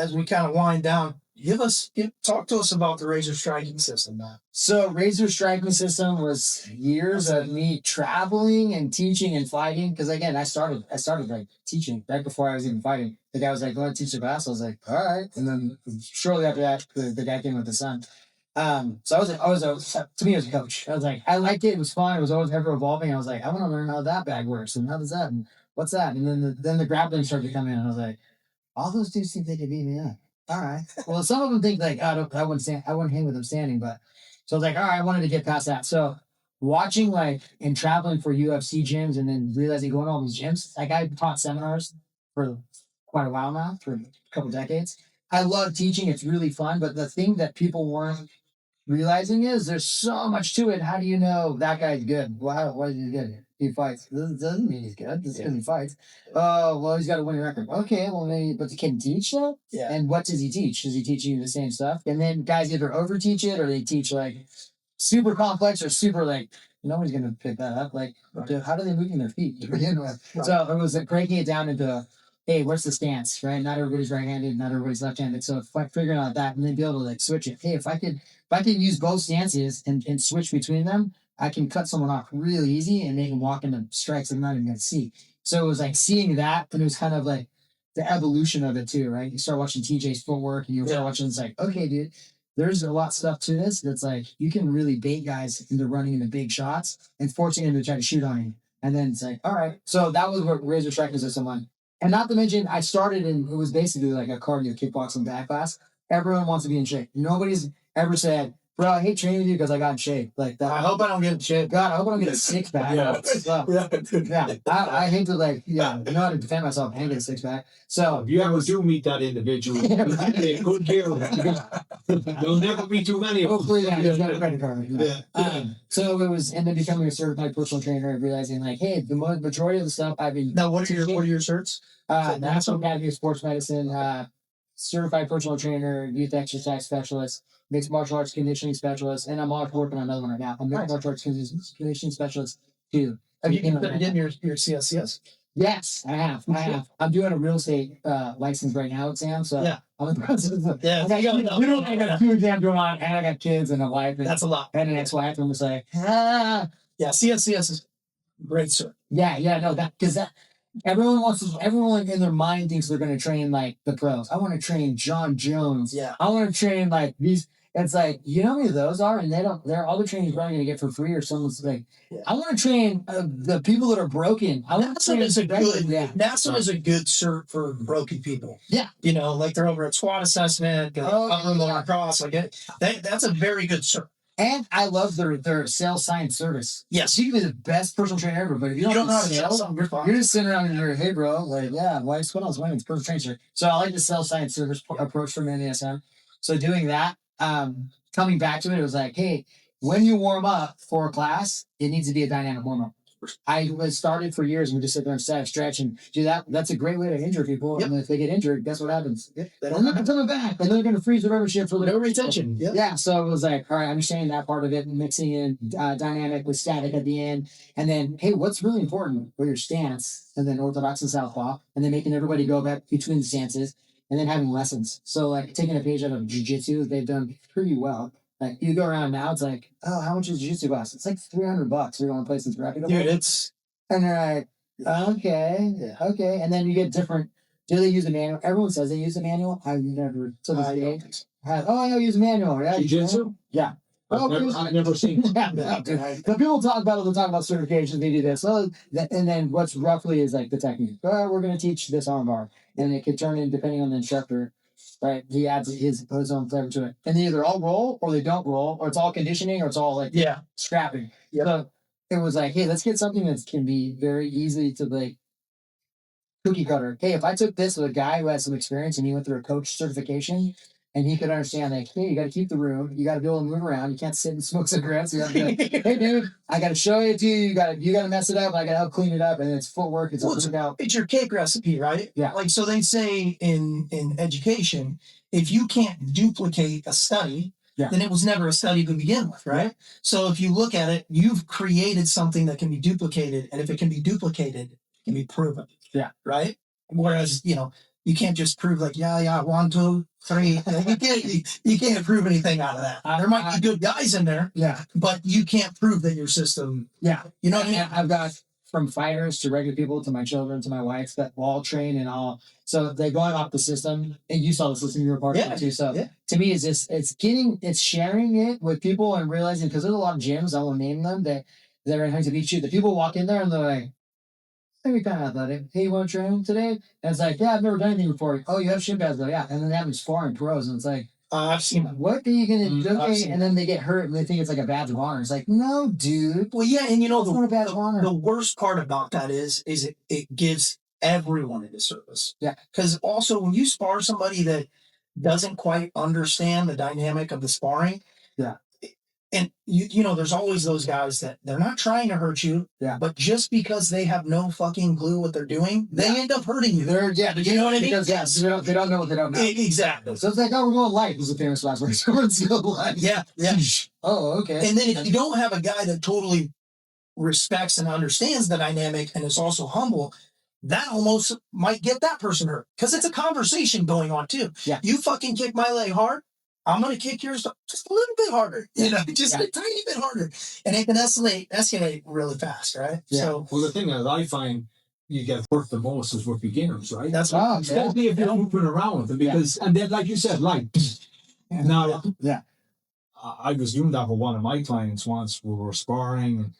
as we kind of wind down, talk to us about the Razor striking system, man. So Razor striking system was years of me traveling and teaching and fighting. Because again, I started like teaching right before I was even fighting. The guy was like, "Go and teach the class." I was like, "All right." And then shortly after that, the guy came with the son. So to me, it was a coach. I was like, I liked it. It was fun. It was always ever evolving. I was like, I want to learn how that bag works and how does that and what's that. And then the grappling started to come in, and I was like, all those dudes think they could beat me up. All right. Well, some of them think like, I wouldn't hang with them standing, but so I was like, all right, I wanted to get past that. So watching like and traveling for UFC gyms and then realizing going to all these gyms, like I taught seminars for quite a while now, for a couple decades. I love teaching. It's really fun. But the thing that people weren't realizing is there's so much to it. How do you know that guy's good? Well, why is he good? He fights. Doesn't mean he's good. Just because he fights. Oh, well, he's got a winning record. Okay, well, maybe, but can he teach that? Yeah. And what does he teach? Is he teaching you the same stuff? And then guys either overteach it or they teach like super complex or super like, nobody's going to pick that up. Like, how do they move their feet to begin with? Right. So it was like breaking it down into, hey, what's the stance, right? Not everybody's right-handed, not everybody's left-handed. So figuring out that and then be able to like switch it. Hey, if I can use both stances and switch between them, I can cut someone off really easy and make them walk into strikes I'm not even going to see. So it was like seeing that, and it was kind of like the evolution of it too, right? You start watching TJ's footwork, and you start watching, it's like, okay, dude, there's a lot of stuff to this that's like, you can really bait guys into running into big shots and forcing them to try to shoot on you. And then it's like, all right. So that was what Razor striking system was. And not to mention, I started and it was basically like a cardio kickboxing back class. Everyone wants to be in shape. Nobody's ever said, bro, I hate training with you because I got in shape. Like that. I hope I don't get in shape. God, I hope I don't get a six pack. I hate to know how to defend myself and get a six pack. So if you ever do meet that individual, take good care of them. There'll never be too many of them. Hopefully, he's got a credit card. So it was, and then becoming a certified personal trainer, realizing like, hey, the majority of the stuff I've been. Now, what are your certs? National Academy of Sports Medicine, certified personal trainer, youth exercise specialist, mixed martial arts conditioning specialist, and I'm also working on another one right now. I'm mixed martial arts conditioning specialist too. Have you getting your CSCS? Yes, I have. I'm doing a real estate license right now exam, so I'm in the process of I got 2 exams going on, and I got kids and a wife. And, that's a lot. And an ex-wife, and I'm just like, Yeah, CSCS is great, sir. Because everyone in their mind thinks they're going to train like the pros. I want to train John Jones. Yeah. I want to train like these. It's like, you know how many of those are? And they're all the training you're probably going to get for free, or someone's like, I want to train the people that are broken. NASA is a good cert for broken people. Yeah. You know, like they're over at SWAT assessment, across, that's a very good cert. And I love their sales science service. Yes. You can be the best personal trainer ever, but if you don't know how to sell, you're just sitting around and you're, hey, bro, like, what else? It's personal trainer. So I like the sales science service approach from NASM. So doing that, coming back to it was like, hey, when you warm up for a class, it needs to be a dynamic warm-up. I was started for years and we just sit there and stretch and do that. That's a great way to injure people. Yep. And if they get injured, guess what happens? Yep. They're not coming back. And they're going to freeze the membership for no retention. Yep. Yeah. So it was like, all right, understanding that part of it and mixing in dynamic with static at the end. And then, hey, what's really important for your stance? And then orthodox and southpaw. And then making everybody go back between the stances. And then having lessons. So like taking a page out of jiu-jitsu, they've done pretty well. Like you go around now, it's like, oh, how much is jiu-jitsu class? It's like $300. You're going to play some Grappling. Dude, and they're like, okay. And then you get different. Do they use a manual? Everyone says they use a manual. I've never to this day. I use a manual. Yeah, jiu-jitsu? Yeah. I've never seen it. The people talk about certifications, they do this. And then what's roughly is like the technique. We're going to teach this armbar. And it could turn in, depending on the instructor, right? He adds his own flavor to it. And they either all roll or they don't roll, or it's all conditioning or it's all like scrapping. Yep. So it was like, hey, let's get something that can be very easy to like cookie cutter. Hey, if I took this with a guy who has some experience and he went through a coach certification, and he could understand like, hey, you got to keep the room. You got to be able to move around. You can't sit and smoke cigarettes. You got to be like, hey, dude, I got to show it to you. You got to mess it up. I got to help clean it up. And it's footwork. It's it's your cake recipe, right? Yeah. Like, so they say in education, if you can't duplicate a study, then it was never a study to begin with, right? Yeah. So if you look at it, you've created something that can be duplicated. And if it can be duplicated, it can be proven. Yeah. Right? Whereas, You can't just prove like, yeah, 1, 2, 3. You can't prove anything out of that. There might be good guys in there, but you can't prove that your system. Yeah, you know what I mean. I've got from fighters to regular people to my children to my wife that all train and all. So they're going off the system, and you saw the system you were part of it too. So to me, it's just it's sharing it with people and realizing, because there's a lot of gyms, I won't name them, that are in Huntington Beach. The people walk in there and they're like, "Hey, you're kind of athletic. Hey, you want to train today?" And it's like, "Yeah, I've never done anything before." "Oh, you have shin pads?" "Yeah." And then they have these foreign pros, and it's like, I've seen that. what are you gonna do? Okay, and then they get hurt and they think it's like a badge of honor. It's like, no, dude. Well, yeah, and It's not a badge of honor. the worst part about that is it gives everyone a disservice. Yeah. Because also when you spar somebody that doesn't quite understand the dynamic of the sparring, and you know, there's always those guys that they're not trying to hurt you, but just because they have no fucking clue what they're doing, they end up hurting you. You know what I mean? Because they don't know what they don't know. Exactly. So it's like, "Oh, we're going light," was the famous last word. So let's go light. Yeah. Oh, okay. And then if you don't have a guy that totally respects and understands the dynamic and is also humble, that almost might get that person hurt, because it's a conversation going on too. Yeah. You fucking kick my leg hard, I'm gonna kick yours just a little bit harder, you know, just a tiny bit harder, and it can escalate really fast, right? Yeah. So, Well, the thing that I find you get hurt the most is with beginners, right? that's what Especially if you're moving around with them, because and then like you said, like now, I was doing that with one of my clients once. We were sparring,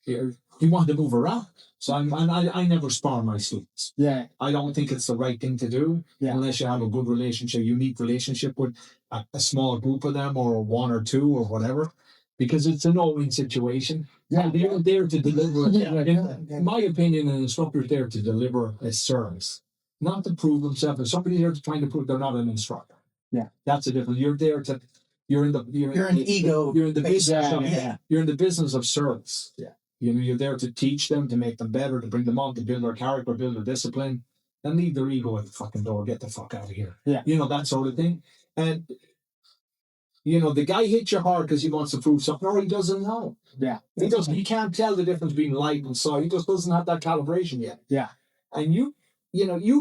and he wanted to move around. So I never spar my students. Yeah. I don't think it's the right thing to do unless you have a good relationship, unique relationship with a small group of them, or 1 or 2 or whatever, because it's a no-win situation. Yeah. They're there to deliver. In my opinion, an instructor is there to deliver a service, not to prove themselves. If somebody's there trying to prove, they're not an instructor. Yeah. That's a difference. You're there to. You're in the ego. You're in the business. Yeah. You're in the business of service. Yeah. You know, you're there to teach them, to make them better, to bring them on, to build their character, build their discipline, and leave their ego at the fucking door. Get the fuck out of here. Yeah. You know, that sort of thing. And, you know, the guy hits you hard because he wants to prove something, or he doesn't know. Yeah. He can't tell the difference between light and soft. He just doesn't have that calibration yet. Yeah. And you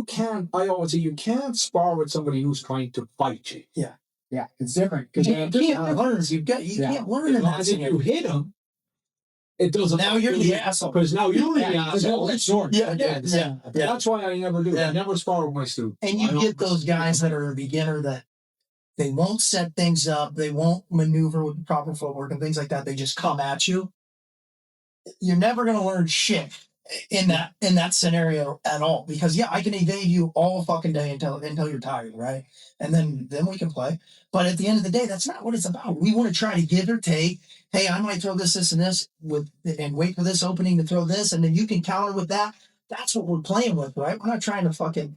can't, I always say, you can't spar with somebody who's trying to fight you. Yeah. Yeah. It's different. You can't learn. You can't learn in that. If you hit him, it doesn't. Now you're the asshole. Because now you're the asshole. Yeah. That's why I never do. I never spar with my students. And you get those guys that are a beginner that they won't set things up, they won't maneuver with proper footwork and things like that. They just come at you. You're never going to learn shit in that scenario at all, because I can evade you all fucking day until you're tired, right? And then we can play. But at the end of the day, that's not what it's about. We want to try to give or take. Hey, I might throw this and this and wait for this opening to throw this, and then you can counter with that. That's what we're playing with, right? We're not trying to fucking,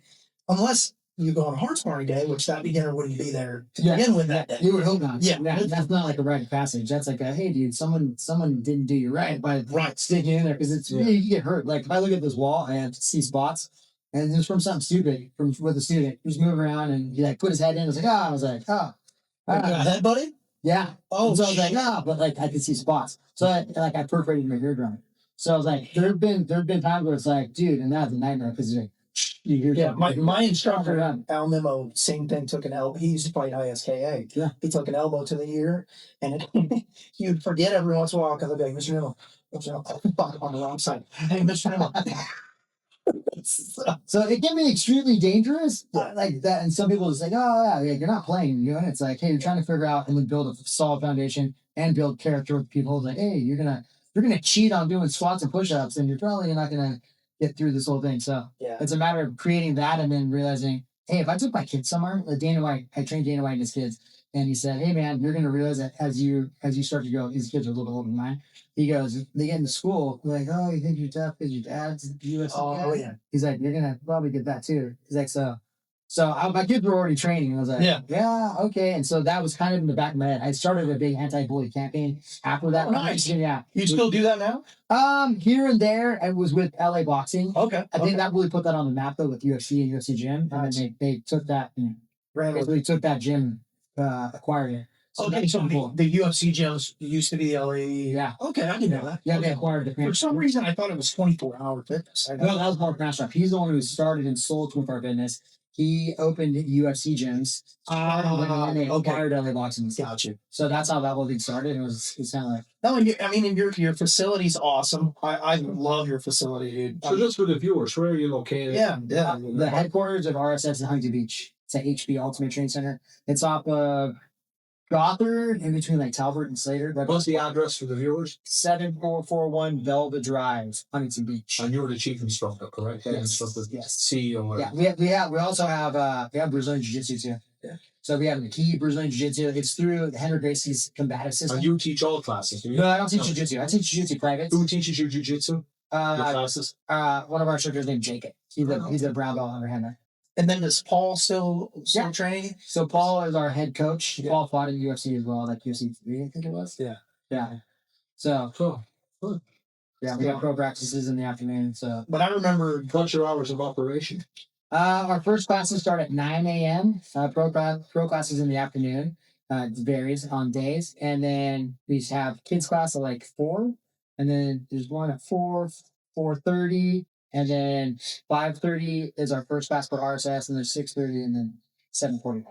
unless you go on a hard sparring day, which that beginner wouldn't be there to begin with that day. You would hope not. Yeah. That's not like a rite of passage. That's like a, hey, dude, someone didn't do you right by sticking in there, because it's really, you get hurt. Like if I look at this wall and I see spots, and it was from something stupid with a student. He was moving around and he like put his head in. I was like, Head, buddy? Yeah. Oh, so I was like, but like I could see spots. So I perforated my eardrum. So I was like, there have been times where it's like, dude, and that's a nightmare, because like, you hear my instructor Al Mimo, same thing, took an elbow. He used to fight ISKA. Yeah. He took an elbow to the ear, and he would forget every once in a while, because I'd be like, Mr. Nimmo, fuck, on the wrong side. Hey, Mr. Nimmo. So it can be extremely dangerous, like that. And some people just like, oh yeah, you're not playing, you know. And it's like, hey, you're trying to figure out and then build a solid foundation and build character with people. It's like, hey, you're gonna cheat on doing squats and push-ups, and you're probably not gonna get through this whole thing. So it's a matter of creating that, and then realizing, hey, if I took my kids somewhere, like Dana White, I trained Dana White and his kids, and he said, hey man, you're gonna realize that as you start to go, his kids are a little bit older than mine. He goes, they get into school, they're like, oh, you think you're tough because your dad's U.S. Oh yeah. He's like, you're gonna probably get that too. He's like, so my kids were already training, and I was like, yeah, okay. And so that was kind of in the back of my head. I started a big anti-bully campaign after that. Oh, nice. Yeah. You still do that now? Here and there. I was with LA Boxing. Okay. I think that really put that on the map though, with UFC and UFC Gym. Nice. And then they took that and basically took that gym, acquired it. So okay, so the UFC gyms used to be the LA. Yeah. Okay, I didn't know that. Yeah, they acquired the. For some reason, I thought it was 24-hour fitness. No, that was Mark Mastrop. He's the one who started and sold 24-hour fitness. He opened UFC gyms. When they acquired LA Boxing. Gotcha. So that's how that whole thing started. It was kind of like. No, and your facility's awesome. I love your facility, dude. So just for the viewers, where are you located? Yeah. The headquarters of RSS is Huntington Beach. It's at HB Ultimate Training Center. It's off of Gothard, in between like Talbot and Slater. What's the address for the viewers? 7441 Velva Drive, Huntington Beach. And you're the chief instructor, correct? Yes. Yes. CEO. Yeah, we also have Brazilian Jiu-Jitsu too. Yeah. So we have the key Brazilian Jiu-Jitsu. It's through Henry Gracie's combative system. And you teach all classes, do you? No, I don't teach Jiu-Jitsu. I teach Jiu-Jitsu private. Who teaches you Jiu-Jitsu? Your classes? One of our instructors named Jacob. He's a brown belt underhander. And then does Paul still train? So Paul is our head coach. Yeah. Paul fought in UFC as well, like UFC 3, I think it was. Yeah. So Cool. Yeah, we have pro practices in the afternoon. So, but I remember what's your hours of operation? Our first classes start at 9 a.m. Pro classes in the afternoon. It varies on days, and then we have kids class at like 4, and then there's one at 4, 4:30, and then 5:30 is our first class for RSS, and there's 6:30, and then 7:45.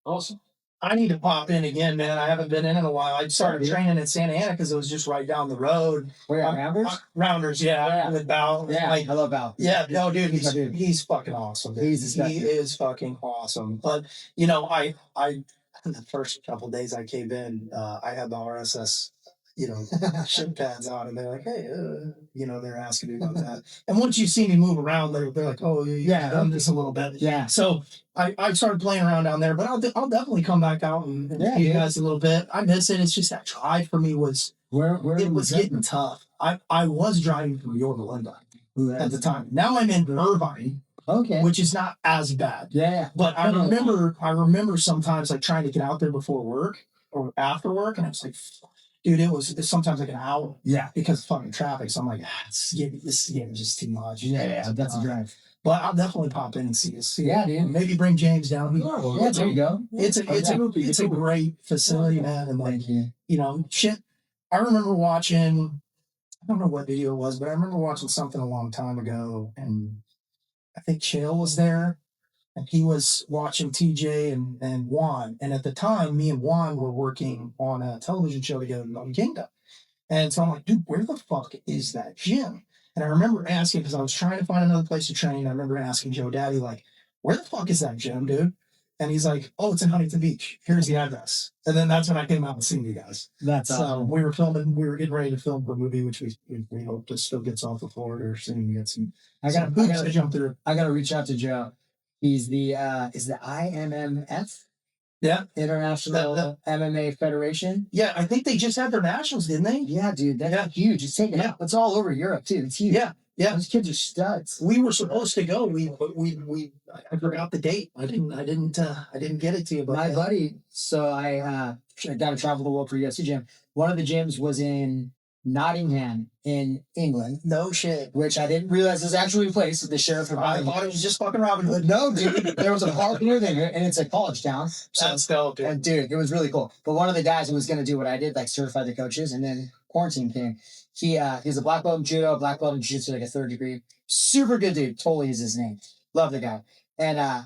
Awesome. I need to pop in again, man. I haven't been in a while. I started training at Santa Ana because it was just right down the road. Where at Rounders? Rounders, yeah. With Bao. Yeah, I love Bao. Yeah, no, dude, he's fucking awesome. Dude. He is fucking awesome. But I the first couple of days I came in, I had the RSS, shin pads on, and they're like, hey, they're asking me about that. And once you see me move around, they're like, oh, yeah, done this a little bit. Yeah. So I started playing around down there, but I'll definitely come back out and see you guys a little bit. I miss it. It's just that drive for me was it was getting tough. I was driving from Yorba Linda at the time. Now I'm in Irvine. Okay. Which is not as bad. Yeah. But I remember sometimes like trying to get out there before work or after work, and I was like, dude, it's sometimes like an hour. Yeah. Because of fucking traffic. So I'm like, this is getting just too much. Yeah, that's a drive. But I'll definitely pop in and see us. Yeah, dude. Maybe bring James down. Yeah, there you go. It's a great facility, man. And like, shit. I remember watching, I don't know what video it was, but I remember watching something a long time ago, and I think Chael was there, and he was watching TJ and Juan. And at the time, me and Juan were working on a television show together on Kingdom. And so I'm like, dude, where the fuck is that gym? And I remember asking, because I was trying to find another place to train. I remember asking Joe Daddy, like, where the fuck is that gym, dude? And he's like, oh, it's in Huntington Beach. Here's the address. And then that's when I came out and seen you guys. That's awesome. We were getting ready to film the movie, which we hope to still gets off the floor or soon. We get some. I gotta jump through. I gotta reach out to Joe. He's the is the IMMF? Yeah. International MMA Federation. Yeah, I think they just had their nationals, didn't they? Yeah, dude. That's huge. It's taken out. It's all over Europe too. It's huge. Yeah. Those kids are studs. We were supposed to go. I forgot the date. I didn't get it to you. But my buddy. So I got to travel the world for UFC gym. One of the gyms was in Nottingham in England. No shit. Which I didn't realize was actually a place that the sheriff of I thought it was just fucking Robin Hood. No, dude. There was a park and everything, and it's a college town. So, that's dope, dude. And dude, it was really cool. But one of the guys who was going to do what I did, like certify the coaches, and then quarantine came. He's a black belt in judo, black belt in jiu-jitsu, like a 3rd degree. Super good dude. Totally is his name. Love the guy. And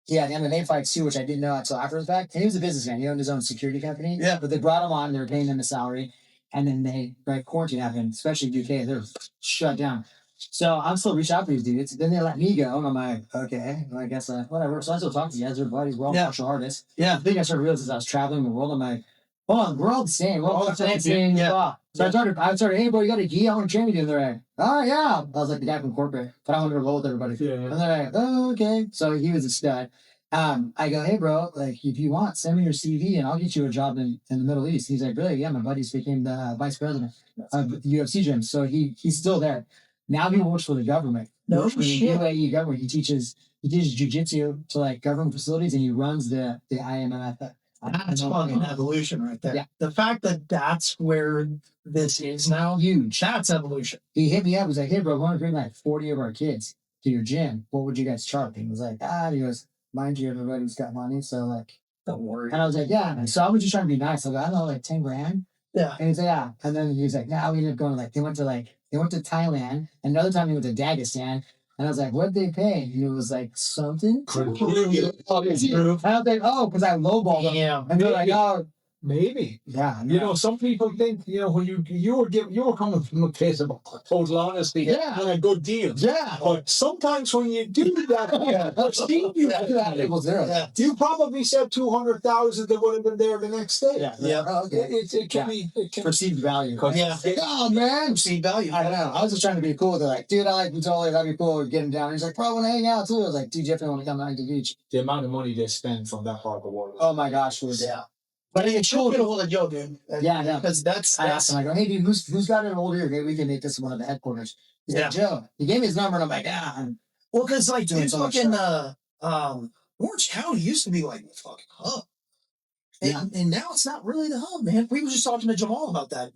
he had MMA fights too, which I didn't know until after the fact. And he was a businessman. He owned his own security company. Yeah. But they brought him on. They were paying him a salary. And then quarantine happened, especially UK. They're shut down. So I'm still reaching out to these dudes. Then they let me go. And I'm like, okay, well, I guess whatever. So I still talk to you guys. They're buddies. We're all martial artists. Yeah. The thing I started realizing is I was traveling the world. I'm like, oh, we're all the same. We're all the same. Yeah. So I started, hey, bro, you got a gi? I want to train with you. And they're like, oh, yeah. I was like the guy from corporate, but I wanted to roll with everybody. Yeah. And they're like, oh, okay. So he was a stud. I go, hey, bro, like, if you want, send me your CV and I'll get you a job in the Middle East. He's like, really? Yeah, my buddy's became the vice president of the UFC gym. So he's still there. Now he works for the government. No shit. The UAE government. He teaches jiu-jitsu to like government facilities, and he runs the IMMF. That's fucking evolution right there. Yeah. The fact that that's where this is now, huge. That's evolution. He hit me up. He was like, hey, bro, I want to bring like 40 of our kids to your gym. What would you guys charge? He was like, he goes, mind you, everybody's got money, so like, don't worry. And I was like, yeah. So I was just trying to be nice. I go, I don't know, like 10 grand. Yeah. And he's like, yeah. And then he was like, we ended up going they went to Thailand. Another time they went to Dagestan. And I was like, what'd they pay? And it was like, something. True. And I was like, oh, because I lowballed them. Yeah. And they're like, oh, Maybe. yeah. You know, some people think, you know, when you were coming from a place of total honesty Yeah. and a good deal. Yeah. But sometimes when you do that, Steve, you probably said 200,000 that would have been there the next day. Yeah. Okay. It can be Perceived value. Yeah. Oh, man. Perceived value. I know. I was just trying to be cool. They're like, dude, I like you totally. That'd be cool. Getting down. He's like, bro, I want to hang out too. I was like, dude, you definitely want to come out to the beach. the amount of money they spend from that part of the world. Oh my gosh, it was But it's cool to get a hold of Joe, dude. Yeah. Because I asked him, I go, hey, dude, who's got an old ear? Maybe we can make this one of the headquarters. He's like, Joe. He gave me his number, and I'm like, Well, because like, Doing dude, so much fucking Orange County used to be like the fucking hub. And now it's not really the hub, man. We were just talking to Jamal about that.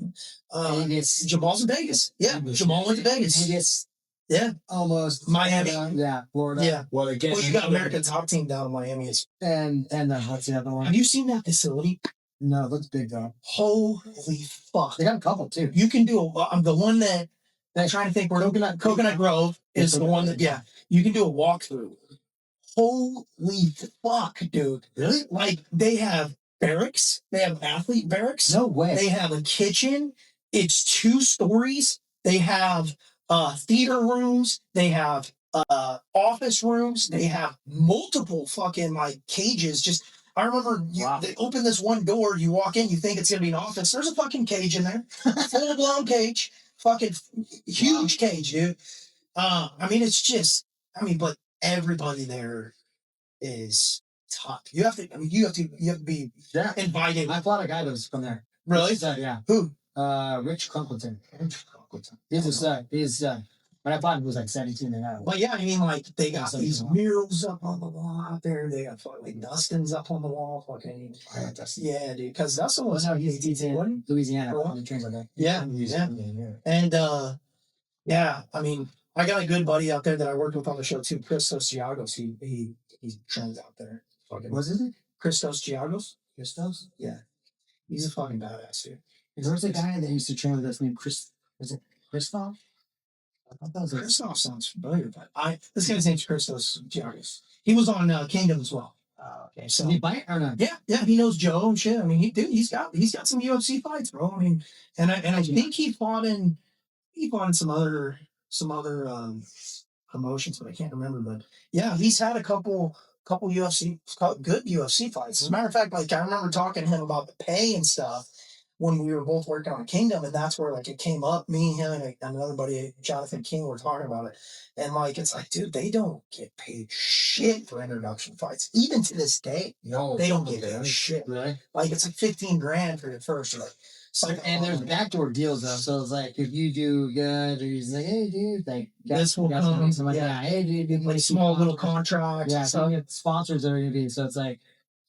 Vegas. Jamal's in Vegas. Yeah, Jamal went to Vegas. Vegas. Yeah, Almost. Miami. Yeah, Florida. Yeah. Well, again, Well, you got American top team down in Miami. And what's the other one? Have you seen that facility? No, it looks big though. Holy fuck! They got a couple too. You can do the one that I'm trying to think. Where Coconut Grove is the one that you can do a walkthrough. Holy fuck, dude! Really? Like they have barracks. They have athlete barracks. No way. They have a kitchen. It's 2 stories. They have theater rooms. They have office rooms. They have multiple fucking like cages. Just I remember they open this one door. You walk in. You think it's gonna be an office. There's a fucking cage in there. Full blown cage. Fucking huge cage, dude. I mean, it's just. I mean, but everybody there is top. You have to. I mean, you have to be invited. I fought a guy that was from there. Really? Yeah. Who? Rich Crumpleton. He's a stud. He's when I fought him, he was like 17 and out. But yeah, I mean, like they got these murals up on the wall out there. They got like Dustin's up on the wall. Fucking yeah, dude. Because Dustin was he's in Louisiana. He trains like that. Yeah. And yeah, I mean, I got a good buddy out there that I worked with on the show too, Christos Giagos. He trains out there. Fucking What's his name? Christos Giagos. Christos? Yeah. He's a fucking badass dude. There was a guy that used to train with us named Chris. Was it Christoph? I thought that was Christoph sounds familiar, but this guy's name's Christos Giagos. He was on Kingdom as well. Okay. So did he bite or not? Yeah, he knows Joe and shit. I mean, he's got some UFC fights, bro. I mean, and I think he fought in some other promotions, but I can't remember. But yeah, he's had a couple good UFC fights. As a matter of fact, like I remember talking to him about the pay and stuff when we were both working on Kingdom, and that's where like it came up. Me, him, and another buddy, Jonathan King, were talking about it, and like it's like, dude, they don't get paid shit for introduction fights, even to this day. No, they don't get paid shit. Really? Like it's like $15,000 for the first, like. And there's backdoor deals though, so it's like if you do good, or he's like, hey dude, like this will come. Somebody, hey dude, like small little contracts. Yeah, so you get sponsors that are gonna be. So it's like.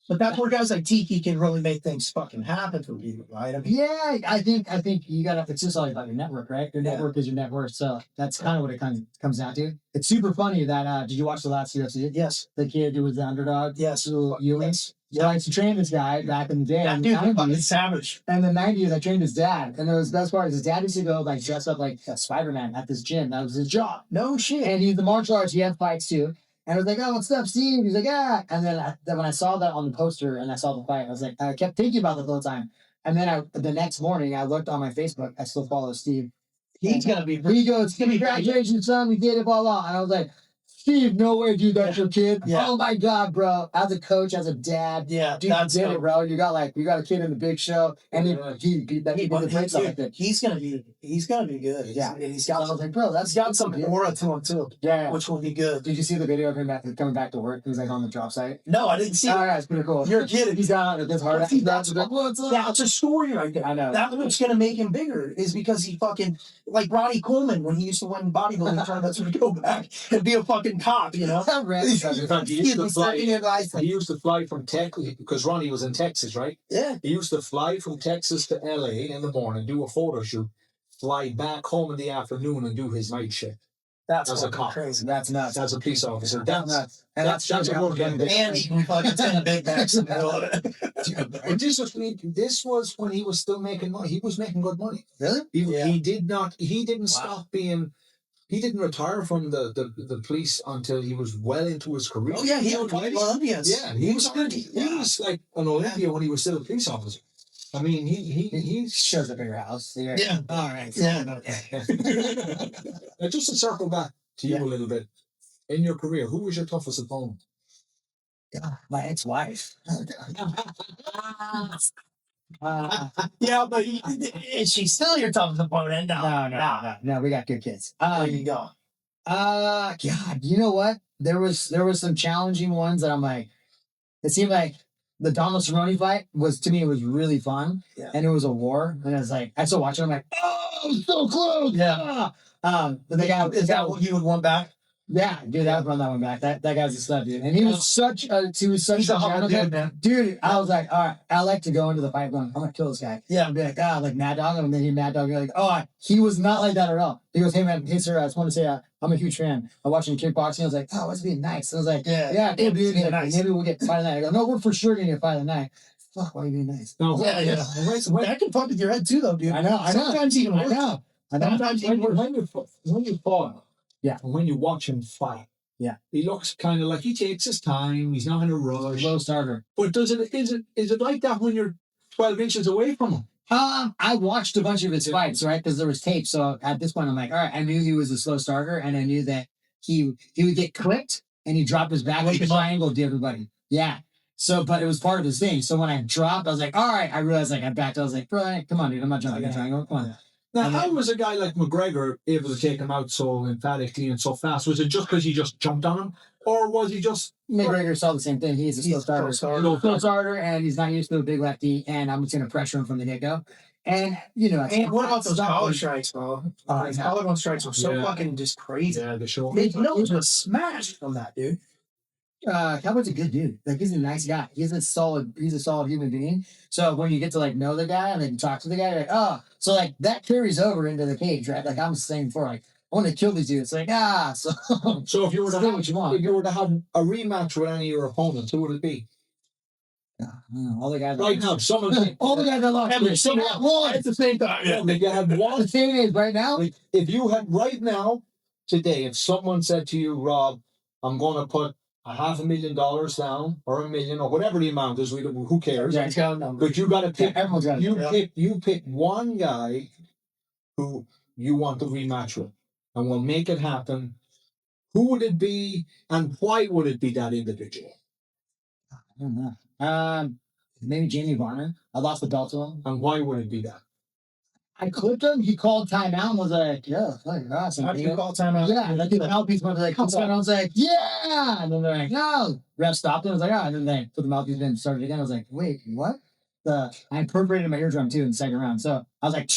But that's where guys like Tiki can really make things fucking happen for people, right? I mean, yeah, I think you gotta. It's just all about your network, right? Your network is your net worth. So that's kind of what it comes down to. It's super funny that. Did you watch the last UFC? Yes. The kid who was the underdog. Yes. Yes. Yeah, I used to train this guy back in the day. That dude, fucking savage. And in the 90s, I trained his dad. And the best part is his dad used to go like dress up like a Spider-Man at this gym. That was his job. No shit. And he's the martial arts. He had fights too. And I was like, oh, what's up, Steve? He's like, yeah. And then when I saw that on the poster and I saw the fight, I was like, I kept thinking about it the whole time. And then the next morning, I looked on my Facebook. I still follow Steve. He's going to be... He goes, congratulations, son. We did it, blah, blah. And I was like, Steve, no way, dude, that's your kid. Yeah. Oh my God, bro. As a coach, as a dad, dude, you did it, bro. You got a kid in the big show, and he did the place like that. He's gonna be good. Yeah, he's got. I was like, bro, he's got some aura to him too. Yeah, which will be good. Did you see the video of him coming back to work? He was like on the job site. No, I didn't see. Oh, yeah, it's pretty cool. You're kidding. He's down at this hard. That's a story right there. I know. That's what's gonna make him bigger is because he fucking like Ronnie Coleman when he used to win bodybuilding tournaments would go back and be a fucking cop, you know. He used to fly from Texas because Ronnie was in Texas, right? Yeah. He used to fly from Texas to LA in the morning, do a photo shoot, fly back home in the afternoon, and do his night shift. That's a cop. Crazy. That's nuts. As a police officer. That's nuts. And that's a good game. And he can fucking send big bags in the middle of it. This was when he was still making money. He was making good money. Really? He didn't stop being. he didn't retire from the police until he was well into his career. Oh, yeah, he had Olympians. Yeah, he was like an Olympian when he was still a police officer. I mean, he shows up at your house. Yeah. All right. Yeah. Now, just to circle back to you a little bit, in your career, who was your toughest opponent? My ex-wife. Yeah, but is she still your toughest opponent? No. We got good kids. There you go. God, you know what? There was some challenging ones that I'm like. It seemed like the Donald Cerrone fight was really fun, and it was a war. And I was like, I still watch it. I'm like, oh, so close. Yeah. But the guy Is that what you would want back? Yeah, dude, I would run that one back. That guy's a stud, dude. And he was such a humble dude, man. Dude, I was like, all right, I like to go into the fight going, I'm gonna kill this guy. Yeah. I'd be like, like Mad Dog, and then he Mad Dog, you're like, oh, he was not like that at all. He goes, hey man, hey sir, I just want to say I'm a huge fan. I'm watching kickboxing. I was like, oh, what's being nice? I was like, yeah, cool, dude. He's like, maybe we'll get fight of the night. I go, no, we're for sure gonna get fight of the night. Fuck, why are you being nice? No, Yeah. That can fuck with your head too, though, dude. I know. Sometimes even worse. Sometimes even worse. When you fall, yeah, and when you watch him fight, yeah, he looks kind of like he takes his time. He's not in a rush. Low starter. But is it like that when you're 12 inches away from him? I watched a bunch of his fights, right? Because there was tape. So at this point, I'm like, all right, I knew he was a slow starter, and I knew that he would get clipped and he dropped his back and triangle to everybody. Yeah. So, but it was part of his thing. So when I dropped, I was like, all right. I realized like I backed. I was like, bro, come on, dude. I'm not jumping a triangle. Come on. Now, how was a guy like McGregor able to take him out so emphatically and so fast? Was it just because he just jumped on him? Or was he just... McGregor saw the same thing. He's a slow starter, and he's not used to a big lefty, and I'm just going to pressure him from the get-go. And, and what about those collar strikes, bro? His collarbone strikes were so fucking just crazy. Yeah, the show. His nose was smashed from that, dude. Cowboy's a good dude. Like, he's a nice guy. He's a solid human being. So when you get to like know the guy and then talk to the guy, you're like, oh, so like that carries over into the cage, right? Like I'm saying before, like I want to kill these dudes. Like so if you were to have, what you want, if you were to have a rematch with any of your opponents, who would it be? All the guys right now, all the guys that lost, one at the same time. Yeah, you have one. The same age right now. Like, if you had right now, today, if someone said to you, Rob, I'm going to put $500,000 down, or $1 million, or whatever the amount is, who cares? Yeah, it's got a number. But you got to pick. Everyone's got you pick one guy who you want to rematch with, and we'll make it happen. Who would it be, and why would it be that individual? I don't know. Maybe Jamie Varner. I lost the belt to him. And why would it be that? I clipped him. He called timeout and was like, yeah, awesome. How do you call timeout? Yeah, like the mouthpiece was like, come on. I was like, yeah. And then they're like, no. Ref stopped it. I was like, and then they put the mouthpiece in and started again. I was like, wait, what? I perforated my eardrum too in the second round. So I was like,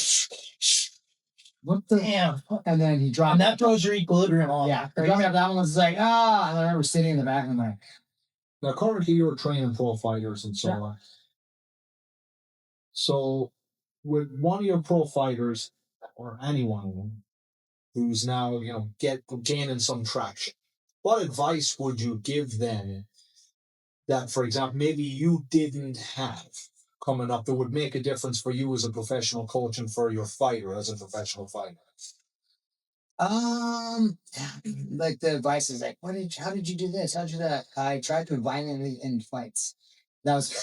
what the? Damn. And then he dropped. And that throws your equilibrium off. Yeah. He dropped me up. That one was like, And I remember sitting in the back and I'm like, now, currently you're training pro fighters and so on. So, with one of your pro fighters, or anyone who's now, gaining some traction, what advice would you give them that, for example, maybe you didn't have coming up that would make a difference for you as a professional coach and for your fighter as a professional fighter? Like the advice is like, how did you do this? How'd you do that? I tried to violently end fights. That's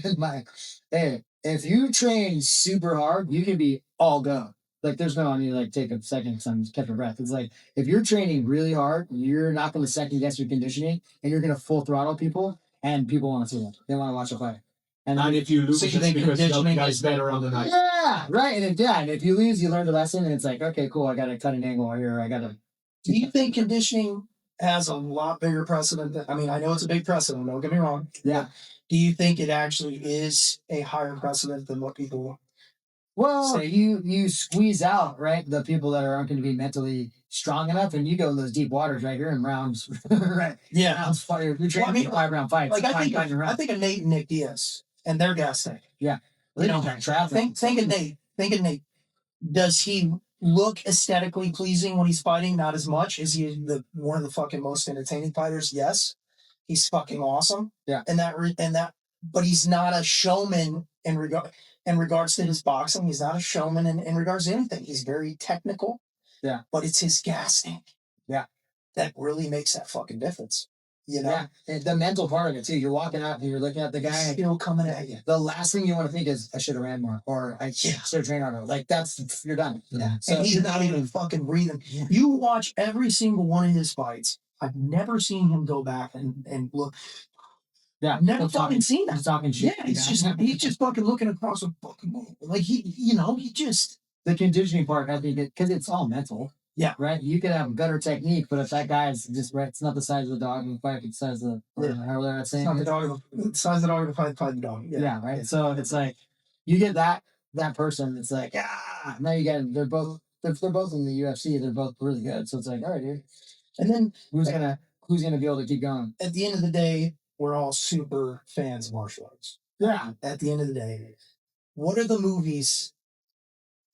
been my, hey, if you train super hard, you can be all go. Like there's no need to like take a second and catch your breath. It's like, if you're training really hard, you're not going to second guess your conditioning and you're going to full throttle people and people want to see that. They want to watch a fight. And if you lose, it's because the other guy's better on the night. Yeah, right. And if you lose, you learn the lesson. And it's like, okay, cool. I got to cut an angle here. I got to. Do you think conditioning has a lot bigger precedent? I know it's a big precedent. Don't get me wrong. Yeah. Do you think it actually is a higher precedent than what people? Well, you squeeze out, right, the people that aren't going to be mentally strong enough, and you go in those deep waters right here in rounds, right? Yeah, rounds fire. You're training 5-round fights. Like I think of Nate and Nick Diaz and their gas tank. Yeah, they don't have traffic. Think of Nate. Does he look aesthetically pleasing when he's fighting? Not as much. Is he one of the fucking most entertaining fighters? Yes, he's fucking awesome. Yeah, and that, but he's not a showman in regards to his boxing. He's not a showman in regards to anything. He's very technical. Yeah. But it's his gas tank. Yeah. That really makes that fucking difference. You know? Yeah. And the mental part of it too. You're walking out and you're looking at the guy. He's still coming at you. The last thing you want to think is, I should have ran more, or I should have trained harder. Like, you're done. Yeah. So and he's not even fucking breathing. You watch every single one of his fights. I've never seen him go back and look. Yeah. I've never fucking seen that. He's talking shit. Yeah, he's just fucking looking across a fucking, like he just. The conditioning part, I think, because it's all mental. Yeah. Right? You could have better technique, but if that guy is just right, it's not the size of the dog in the fight, it's the size of the, however they're saying. It's not the size of the dog in the fight the dog. Yeah, right? Yeah. So it's like, you get that person, it's like, now you get, they're both in the UFC, they're both really good. So it's like, all right, dude. And then who's gonna be able to keep going? At the end of the day, we're all super fans of martial arts. Yeah. At the end of the day, what are the movies?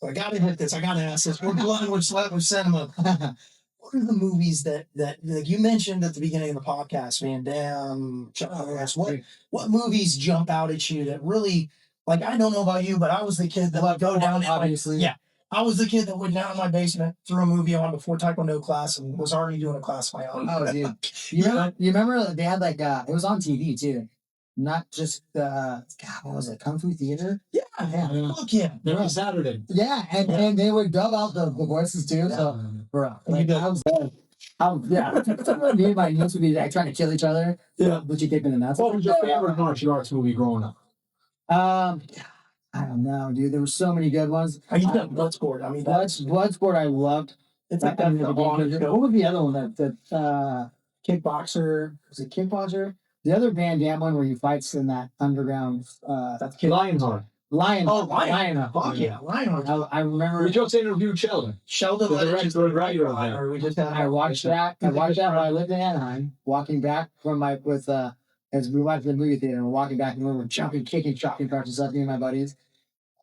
I gotta hit this. I gotta ask this. We're blind with cinema. What are the movies that like you mentioned at the beginning of the podcast, Van Damme, Chuck Norris? What movies jump out at you that really, like, I don't know about you, but I was the kid that would go down. Obviously. I was the kid that went down in my basement, threw a movie on before Taekwondo class, and was already doing a class of my own. Oh, dude. You remember they had like, it was on TV too. Not just, God, what was it? Kung Fu Theater? Yeah. Fuck yeah. Every Saturday. Yeah, and they would dub out the voices too. Yeah. So, bro, like, I was me and my niece would be like trying to kill each other. Yeah. But you kick in the nuts. What was your favorite martial arts movie growing up? I don't know, dude. There were so many good ones. I used to have Bloodsport. I mean, Bloodsport I loved. It's like that. What was the other one? That Kickboxer. Was it Kickboxer? The other Van Damme one where he fights in that underground. That's Lionheart. Lionheart. Lionheart. Fuck yeah, Lionheart. I remember. We just interviewed Sheldon. Sheldon, the director of Razor. We just had. I watched that. I watched that when I lived in Anaheim. Walking back from as we went to the movie theater, and we're walking back, and we were jumping, kicking, chopping parts and stuff. Me and my buddies.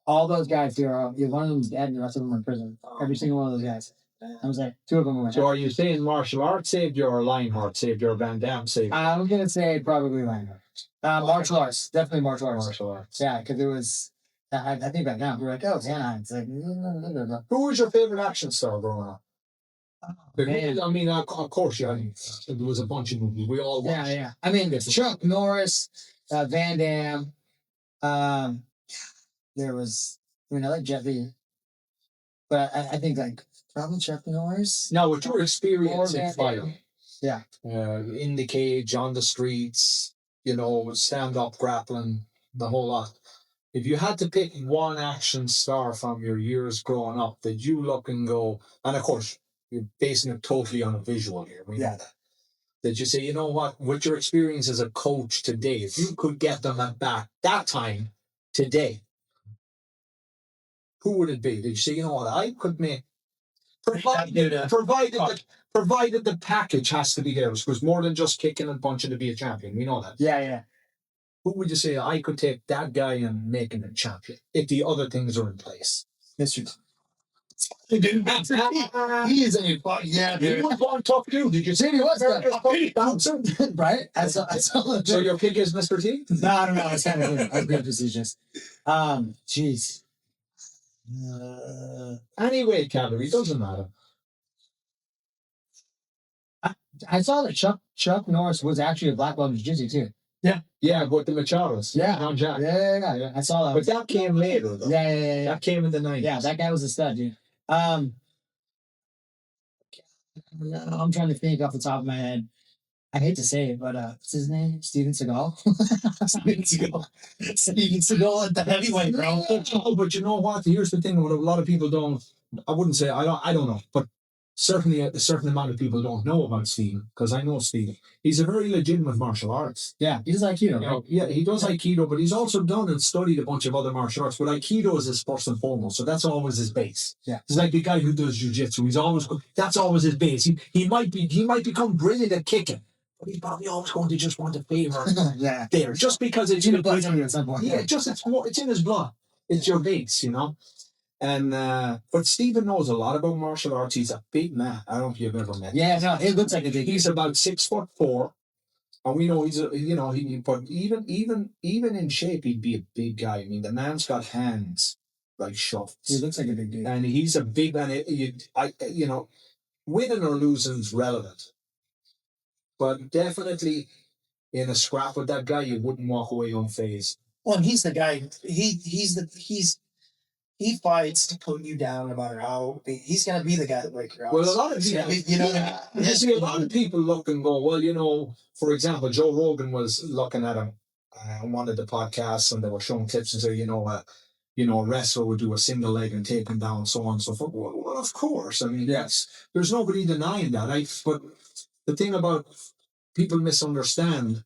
All those guys here are. One of them's dead, and the rest of them are in prison. Every single one of those guys. I was like, two of them were. So are you saying martial arts saved you, or Lionheart saved you, or Van Damme saved you? I'm gonna say probably Lionheart. Martial arts, definitely martial arts. Martial arts. Yeah, because it was. I think back now, we're like, oh, it's Anaheim. It's like, who was your favorite action star growing up? Man. I mean, of course, there was a bunch of movies we all watched. Yeah. I mean, Chuck Norris, Van Damme. There was, I like Jet Li, but I think like probably Chuck Norris. Now, with your experience in fighting, yeah, in the cage, on the streets, stand-up grappling, the whole lot. If you had to pick one action star from your years growing up that you look and go, and of course, you're basing it totally on a visual here. We know that. That you say, you know what, with your experience as a coach today, if you could get them back that time today, who would it be? Did you say, you know what, I could make, provided the package has to be there, because more than just kicking and punching to be a champion. We know that. Yeah. Who would you say, I could take that guy and make him a champion if the other things are in place? Mr. Dude, he is a fuck yeah, dude. He was one tough dude. Did you say he was right? I saw so your pick is Mr. T? No. It's kind of weird. I was being facetious. Jeez. Any weight category, doesn't matter. I saw that Chuck Norris was actually a black belt in jiu-jitsu too. Yeah, but the Machados. Yeah. John Jack. Yeah. I saw that. But that came later, though. Yeah. That came in the 90s. Yeah, that guy was a stud, dude. I'm trying to think off the top of my head. I hate to say it, but what's his name? Steven Seagal. Steven Seagal at the heavyweight, bro. But you know what? Here's the thing: what a lot of people don't. I wouldn't say I don't know, but certainly a certain amount of people don't know about Steven, because I know Steven. He's a very legitimate martial arts. Yeah, he does Aikido, right? Yeah, he does Aikido, but he's also done and studied a bunch of other martial arts. But Aikido is his first and foremost, so that's always his base. Yeah, he's like the guy who does jiu-jitsu. That's always his base. He might become brilliant at kicking, but he's probably always going to just want to favor there, just because it's in his blood. At some point. Yeah, it's in his blood. It's your base, And but Steven knows a lot about martial arts. He's a big man. I don't know if you've ever met him. Yeah, no, it looks like a big. He's about 6'4", and we know he's but even in shape, he'd be a big guy. I mean, the man's got hands like shoves. He looks like a big dude. And he's a big man. Winning or losing is relevant, but definitely in a scrap with that guy, you wouldn't walk away unfazed. Well, and he's the guy. He fights to put you down no matter how. He's gonna be the guy that breaks your ass. Well, a lot of people, you know, you see, a lot of people look and go, well, for example, Joe Rogan was looking at him on one of the podcasts, and they were showing clips and say, a wrestler would do a single leg and take him down, so on and so forth. Well, of course. I mean, there's nobody denying that. But the thing about people misunderstand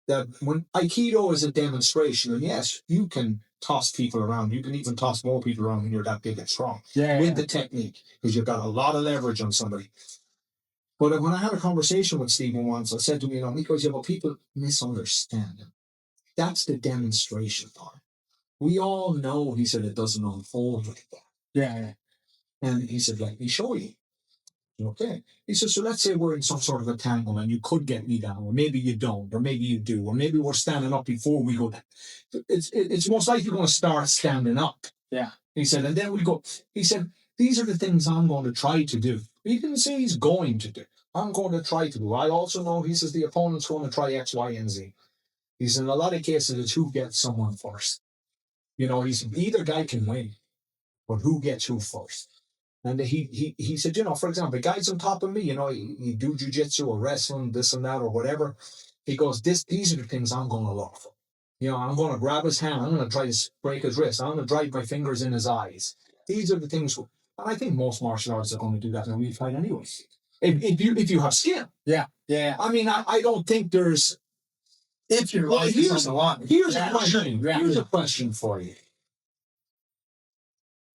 that when Aikido is a demonstration, and yes, you can toss people around. You can even toss more people around when you're that big and strong with the technique, because you've got a lot of leverage on somebody. But when I had a conversation with Stephen once, I said to him, he goes, but people misunderstand him. That's the demonstration part. We all know, he said, it doesn't unfold like that. Yeah. And he said, let me show you. Okay. He said, so let's say we're in some sort of a tangle and you could get me down, or maybe you don't, or maybe you do, or maybe we're standing up before we go down. It's most likely going to start standing up. Yeah. He said, and then we go. He said, these are the things I'm going to try to do. He didn't say he's going to do. I'm going to try to do. I also know, he says, the opponent's going to try X, Y, and Z. He said, in a lot of cases, it's who gets someone first. He said, either guy can win, but who gets who first? And he said, for example, guys on top of me, you do jiu-jitsu or wrestling, this and that or whatever. He goes, these are the things I'm going to look for. I'm going to grab his hand. I'm going to try to break his wrist. I'm going to drive my fingers in his eyes. These are the things. And I think most martial arts are going to do that in a real fight anyway. If you have skill. Yeah. I mean, I don't think there's. If your life is on the line. Here's a question. Here's a question for you.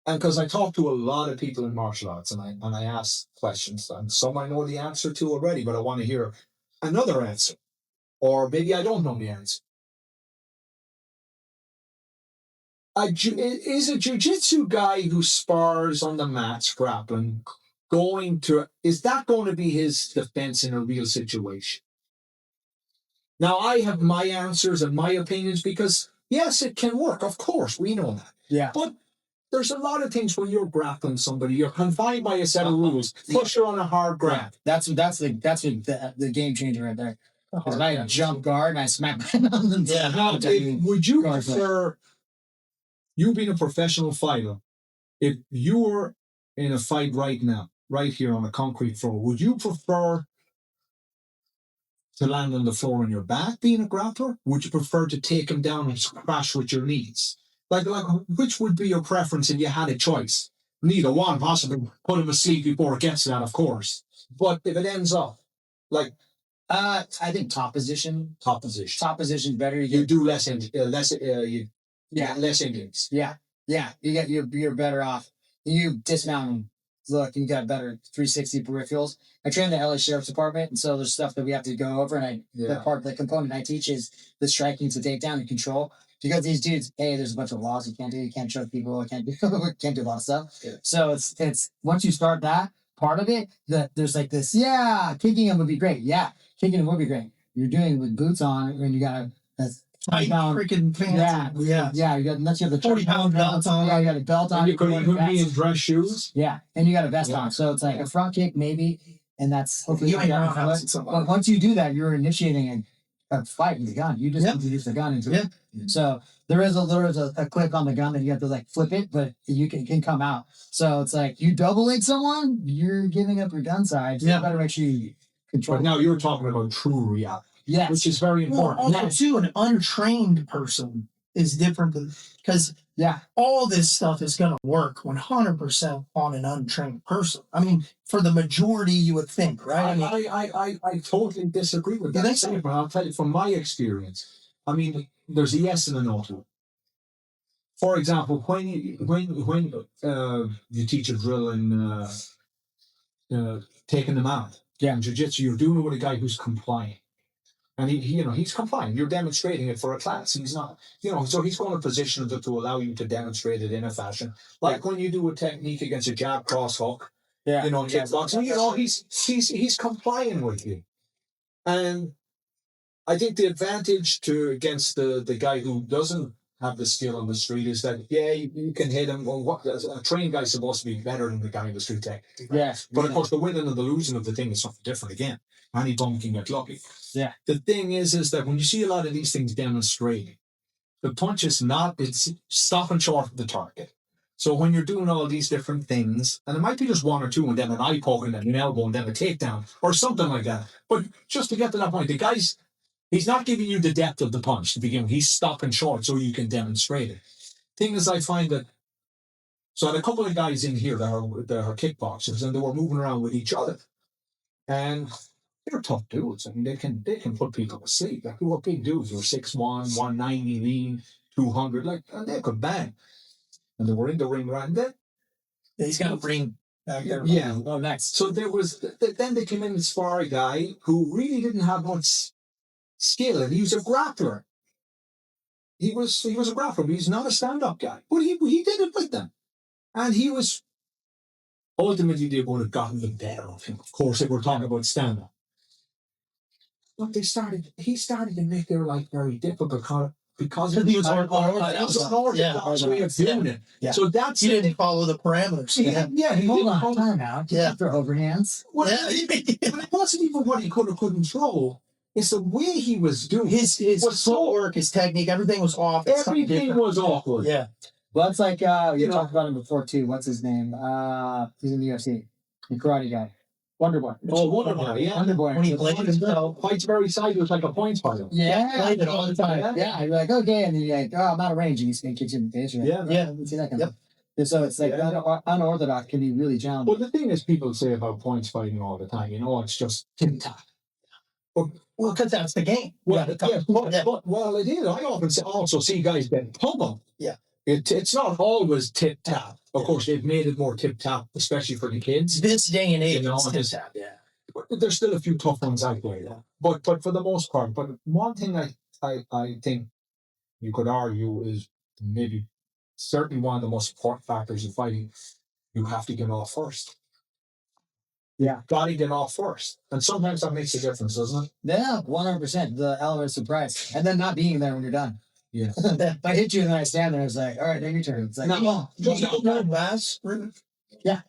And because I talk to a lot of people in martial arts, and I ask questions, and some I know the answer to already, but I want to hear another answer, or maybe I don't know the answer. Is a jiu-jitsu guy who spars on the mats grappling is that going to be his defense in a real situation? Now, I have my answers and my opinions because, yes, it can work. Of course, we know that. Yeah. But there's a lot of things when you're grappling somebody, you're confined by a set of rules. Plus, you're on a hard grab. That's the game changer right there. Because I jump guard and I smack on them. Yeah. Now, would you prefer, you being a professional fighter, if you were in a fight right now, right here on a concrete floor, would you prefer to land on the floor on your back being a grappler? Would you prefer to take him down and crash with your knees? Like, which would be your preference if you had a choice? Neither one, possibly. Put him asleep before it gets to that, of course. But if it ends up, like, I think top position. Top position better. You do less innings. Yeah. You're better off. You dismount him. Look, you got better 360 peripherals. I train the LA Sheriff's Department, and so there's stuff that we have to go over. And the component I teach is the striking to takedown and control. Because these dudes, there's a bunch of laws you can't do. You can't choke people. You can't do a lot of stuff. Yeah. So it's once you start that part of it, that there's like this. Yeah, kicking him would be great. Yeah, kicking him would be great. You're doing it with boots on, and you got tight freaking pants. Yeah. You got unless you have the 40-pound belt on. Yeah, you got a belt on. And you could be in dress shoes. Yeah, and you got a vest on. So it's like a front kick maybe, and that's hopefully. But once you do that, you're initiating a fight with the gun. You just introduce the gun into it. So there is a click on the gun that you have to like flip it, but it can come out. So it's like you double leg someone, you're giving up your gun side. So you better make sure you control. But now you're talking about true reality. Yes. Which is very important. Also, too, an untrained person is different because all this stuff is going to work 100% on an untrained person. I mean, for the majority, you would think, right? I totally disagree with that. Think so? I'll tell you from my experience. I mean, there's a yes and a no to it. For example, when you teach a drill in taking them out, in jiu-jitsu, you're doing it with a guy who's compliant. And he's complying. You're demonstrating it for a class. He's not, so he's going to position it to allow you to demonstrate it in a fashion. Like when you do a technique against a jab cross hook, kickboxing, he's complying with you. And I think the advantage against the guy who doesn't have the skill on the street is that, yeah, you can hit him. Well, what a trained guy's supposed to be better than the guy in the street technically. Yeah. But of course, the winning and the losing of the thing is something different again. Any bum can get lucky. Yeah. The thing is that when you see a lot of these things demonstrated, the punch is it's stopping short of the target. So when you're doing all these different things, and it might be just one or two, and then an eye poke, and then an elbow, and then a takedown, or something like that. But just to get to that point, the guy's he's not giving you the depth of the punch to begin with. He's stopping short so you can demonstrate it. Thing is, I find that so I had a couple of guys in here that are kickboxers, and they were moving around with each other, and they're tough dudes. I mean, they can put people to sleep. Like, they were big dudes. They were 6'1", 190 lean, 200, like, and they could bang. And they were in the ring around then. He's got a ring back there. Yeah. Oh, next. So there was then they came in this Spar guy who really didn't have much skill, and he was a grappler. He was a grappler, but he's not a stand-up guy. But he did it with them. And he was ultimately they would have gotten the better of him. Of course, if we're talking about stand-up. But he started to make their life very difficult because He was an orthodox way of doing it. Yeah. So that's He didn't follow the parameters. he Hold didn't on, follow- time out. Yeah. After overhands. Well, Yeah. but it wasn't even what he couldn't throw. It's the way he was doing His was so footwork, his technique, everything was off. It's something everything different. was awkward. Yeah. Well, it's like you know- talked about him before too. What's his name? He's in the UFC. The karate guy. Wonder Boy. Oh, Wonderboy, yeah. Wonder Boy. When he played himself. Fights very sideways like a points fighter. Yeah, Played it all the time. Yeah, you're like, okay, and then you're like, oh, I'm out of range, and he's gonna kick you in the face. Right? Yeah. Yeah. You see that kind Yep. of. And so it's like unorthodox can be really challenging. Well, the thing is, people say about points fighting all the time, it's just tip-tap. Well, because that's the game. Well, Yeah. Well, it is. I often also see guys getting pummeled. Yeah. It's not always tip-tap. Of course, they've made it more tip-tap, especially for the kids. This day and age, You know, it's it's- tip-tap, yeah. But there's still a few tough ones out there. Yeah. But for the most part, but one thing I think you could argue is maybe certainly one of the most important factors in fighting, you have to get off first. Yeah. Got to get off first. And sometimes that makes a difference, doesn't it? Yeah, 100%. The element of surprise, and then not being there when you're done. Yeah. If I hit you and then I stand there, it's like, all right, then your turn. It's like, No, Just just last, Yeah.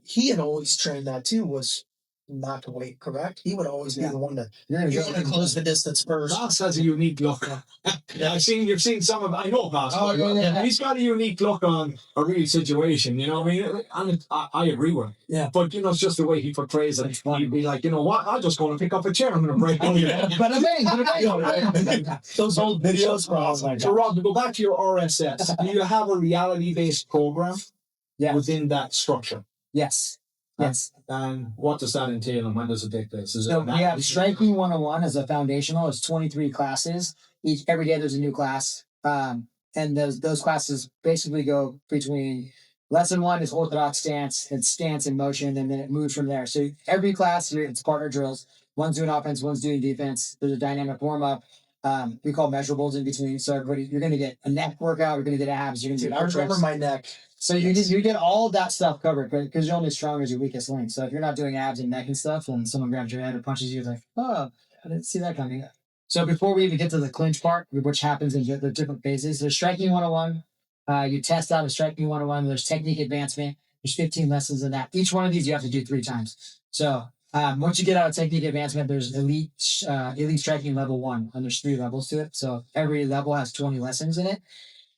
He had always trained that too, was not to wait, correct? He would always be Yeah. the one to you're gonna you go. want to close the distance first. Voss has a unique look. You've seen some of. I know Voss. Oh, yeah. He's got a unique look on a real situation. You know what I mean? And I agree with him. Yeah. But it's just the way he portrays it. It's funny. He'd be like, you know what? I'm just going to pick up a chair. I'm going to break on you. Bada bang. Those old videos were awesome. So Rob, to go back to your RSS, do you have a reality-based program Yeah. within that structure? Yes. Yes. And what does that entail, and when does it take place? Is So it we have Striking 101 as a foundational. It's 23 classes. Every day there's a new class. And those classes basically go between lesson 1 is orthodox stance, it's stance and motion, and then it moves from there. So every class it's partner drills. One's doing offense, one's doing defense. There's a dynamic warm up. We call measurables in between. So you're gonna get a neck workout, you're gonna get abs, you're gonna Dude, get I remember trips. my neck. So you get all that stuff covered because you're only as strong as your weakest link. So if you're not doing abs and neck and stuff, and someone grabs your head or punches you, it's like, oh, I didn't see that coming. So before we even get to the clinch part, which happens in the different phases, there's striking 101. You test out a striking 101. There's technique advancement. There's 15 lessons in that. Each one of these you have to do 3 times. So once you get out of technique advancement, there's elite striking level 1, and there's 3 levels to it. So every level has 20 lessons in it.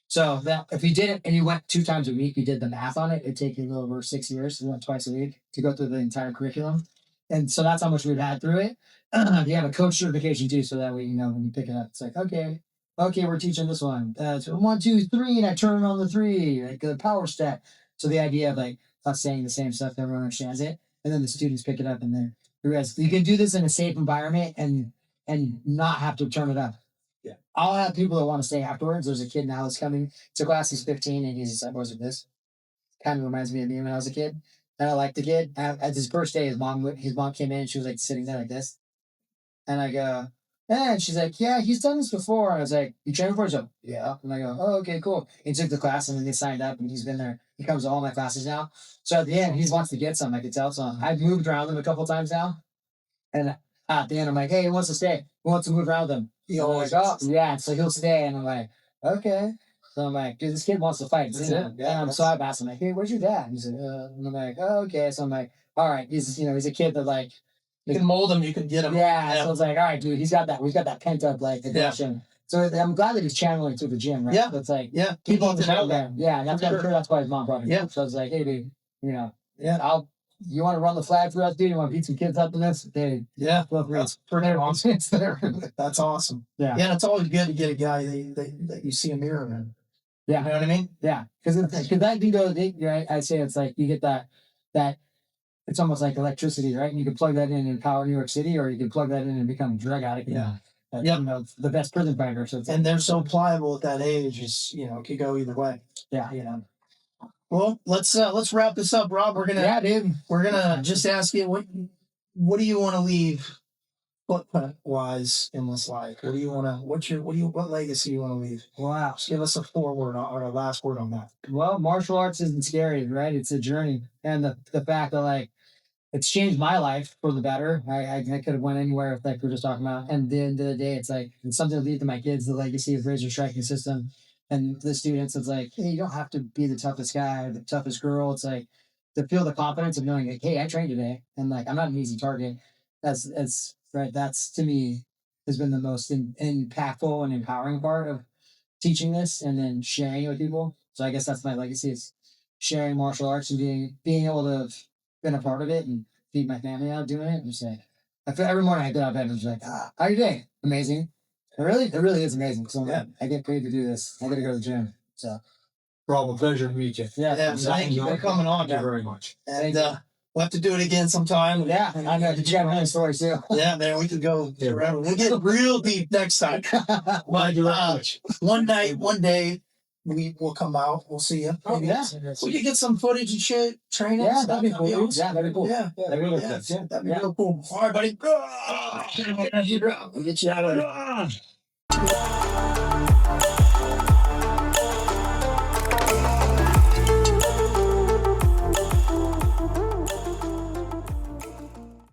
So that if you did it and you went 2 times a week, you did the math on it, it'd take you a little over 6 years. You went twice a week to go through the entire curriculum. And so that's how much we've had through it. You have a coach certification too, so that way, when you pick it up, it's like, okay, we're teaching this one. So 1, 2, 3, and I turn on the 3, like the power step. So the idea of like us saying the same stuff, everyone understands it. And then the students pick it up and then you can do this in a safe environment and not have to turn it up. Yeah. I'll have people that want to stay afterwards. There's a kid now that's coming to class. He's 15 and he's like, what's this? Kind of reminds me of me when I was a kid. And I liked the kid. At his first day, his mom came in and she was like sitting there like this. And I go, yeah. And she's like, yeah, he's done this before. And I was like, you trained before? She's like, yeah. And I go, oh, okay, cool. He took the class and then they signed up and he's been there. He comes to all my classes now. So at the end, he wants to get some. I could tell. So I've moved around him a couple times now. And at the end, I'm like, hey, he wants to stay. Who wants to move around with him? He I'm always like, oh, yeah. So he'll stay. And I'm like, okay. So I'm like, dude, this kid wants to fight. That's You it. know? Yeah, So I've asked him like, hey, where's your dad? He's like, and I'm like, oh, okay. So I'm like, all right, he's a kid that like, You can mold him. You can get him. yeah. So it's like, all right, dude, he's got that pent up like aggression. So I'm glad that he's channeling through the gym, right? Yeah. So it's like, Yeah. people need to know that. yeah, and I'm For sure. sure that's why his mom brought him. Yeah. So I was like, hey, dude, Yeah. You want to run the flag for us, dude? You want to beat some kids up in this? Hey, Yeah. feel free. That's pretty awesome. It's there. That's awesome. Yeah. Yeah. And it's always good to get a guy that you see a mirror in. Yeah. You know what I mean? Yeah. Because that right? I say it's like you get that it's almost like electricity, right? And you can plug that in power New York City, or you can plug that in and become a drug addict. Yeah. Yeah. The best prison fighter. So it's And they're so pliable at that age. Is it could go either way. yeah. Well, let's wrap this up, Rob. We're gonna just ask you what do you want to leave footprint wise in this life? What do you want to? What legacy you want to leave? Wow. Just give us a foreword or a last word on that. Well, martial arts isn't scary, right? It's a journey, and the fact that like it's changed my life for the better. I could have went anywhere like we were just talking about. And at the end of the day, it's like it's something to leave to my kids, the legacy of Razor striking system. And the students, it's like, hey, you don't have to be the toughest guy or the toughest girl. It's like to feel the confidence of knowing like, hey, I trained today. And like I'm not an easy target. That's right. That's to me has been the most impactful and empowering part of teaching this and then sharing it with people. So I guess that's my legacy is sharing martial arts and being able to have been a part of it and feed my family out doing it. And just like, I feel every morning I get out of bed and I'm just like, how are you doing? Amazing. It really is amazing. So I get paid to do this. I got to go to the gym. So, Rob, a pleasure to meet you. yeah. Thank you for coming on. Thank you very much. And we'll have to do it again sometime. Yeah, I know. Did you have another story too? Yeah, man, we could go forever. We'll get real deep next time. Thank you very much. One day, we will come out. We'll see you. Oh, yeah. We could get some footage and shit. Training. Yeah, that'd be cool. Awesome. Yeah, that'd be cool. Yeah, that'd be yeah, cool. that'd be real cool. All right, buddy. Get you out of there.